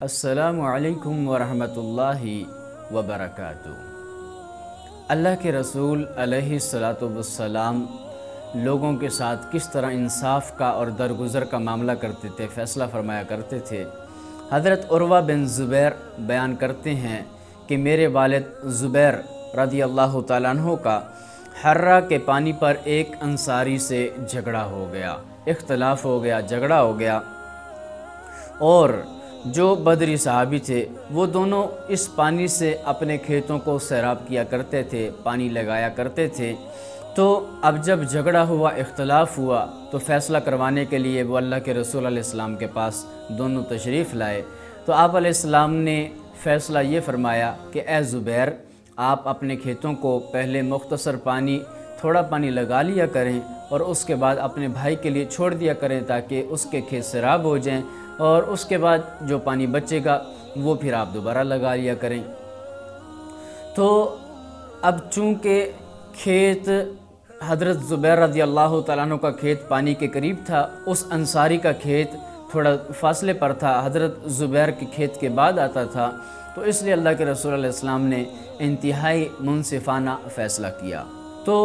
السلام علیکم ورحمۃ اللہ وبرکاتہ۔ اللہ کے رسول علیہ الصلاۃ والسلام لوگوں کے ساتھ کس طرح انصاف کا اور درگزر کا معاملہ کرتے تھے، فیصلہ فرمایا کرتے تھے۔ حضرت عروہ بن زبیر بیان کرتے ہیں کہ میرے والد زبیر رضی اللہ تعالیٰ عنہ کا حرہ کے پانی پر ایک انصاری سے جھگڑا ہو گیا، اختلاف ہو گیا، جھگڑا ہو گیا، اور جو بدری صحابی تھے وہ دونوں اس پانی سے اپنے کھیتوں کو سیراب کیا کرتے تھے، پانی لگایا کرتے تھے۔ تو اب جب جھگڑا ہوا، اختلاف ہوا، تو فیصلہ کروانے کے لیے وہ اللہ کے رسول علیہ السلام کے پاس دونوں تشریف لائے۔ تو آپ علیہ السلام نے فیصلہ یہ فرمایا کہ اے زبیر، آپ اپنے کھیتوں کو پہلے مختصر پانی، تھوڑا پانی لگا لیا کریں اور اس کے بعد اپنے بھائی کے لیے چھوڑ دیا کریں تاکہ اس کے کھیت سیراب ہو جائیں، اور اس کے بعد جو پانی بچے گا وہ پھر آپ دوبارہ لگا لیا کریں۔ تو اب چونکہ کھیت حضرت زبیر رضی اللہ تعالیٰ عنہ کا کھیت پانی کے قریب تھا، اس انصاری کا کھیت تھوڑا فاصلے پر تھا، حضرت زبیر کے کھیت کے بعد آتا تھا، تو اس لیے اللہ کے رسول علیہ السلام نے انتہائی منصفانہ فیصلہ کیا۔ تو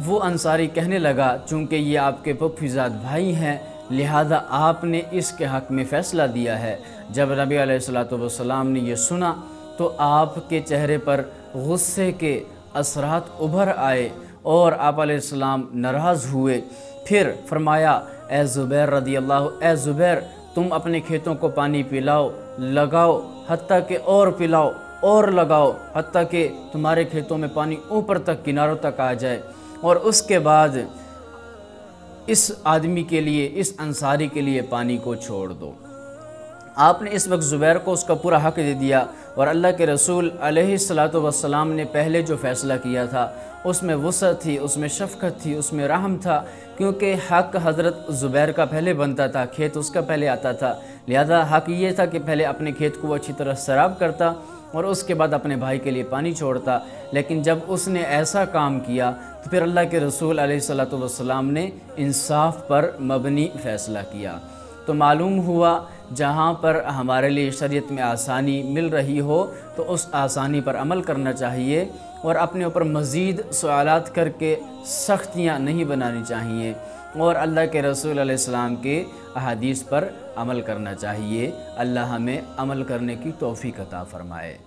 وہ انصاری کہنے لگا چونکہ یہ آپ کے پھوپھیزاد بھائی ہیں، لہذا آپ نے اس کے حق میں فیصلہ دیا ہے۔ جب نبی علیہ السلام نے یہ سنا تو آپ کے چہرے پر غصے کے اثرات ابھر آئے اور آپ علیہ السلام ناراض ہوئے۔ پھر فرمایا اے زبیر، تم اپنے کھیتوں کو پانی پلاؤ، لگاؤ، حتیٰ کہ اور پلاؤ اور لگاؤ، حتیٰ کہ تمہارے کھیتوں میں پانی اوپر تک، کناروں تک آ جائے، اور اس کے بعد اس آدمی کے لیے، اس انصاری کے لیے پانی کو چھوڑ دو۔ آپ نے اس وقت زبیر کو اس کا پورا حق دے دیا، اور اللہ کے رسول علیہ السلام نے پہلے جو فیصلہ کیا تھا اس میں وسعت تھی، اس میں شفقت تھی، اس میں رحم تھا، کیونکہ حق حضرت زبیر کا پہلے بنتا تھا، کھیت اس کا پہلے آتا تھا، لہذا حق یہ تھا کہ پہلے اپنے کھیت کو اچھی طرح سیراب کرتا اور اس کے بعد اپنے بھائی کے لیے پانی چھوڑتا۔ لیکن جب اس نے ایسا کام کیا تو پھر اللہ کے رسول علیہ السلام نے انصاف پر مبنی فیصلہ کیا۔ تو معلوم ہوا جہاں پر ہمارے لیے شریعت میں آسانی مل رہی ہو تو اس آسانی پر عمل کرنا چاہیے، اور اپنے اوپر مزید سوالات کر کے سختیاں نہیں بنانی چاہیے، اور اللہ کے رسول علیہ السلام کے احادیث پر عمل کرنا چاہیے۔ اللہ ہمیں عمل کرنے کی توفیق عطا فرمائے۔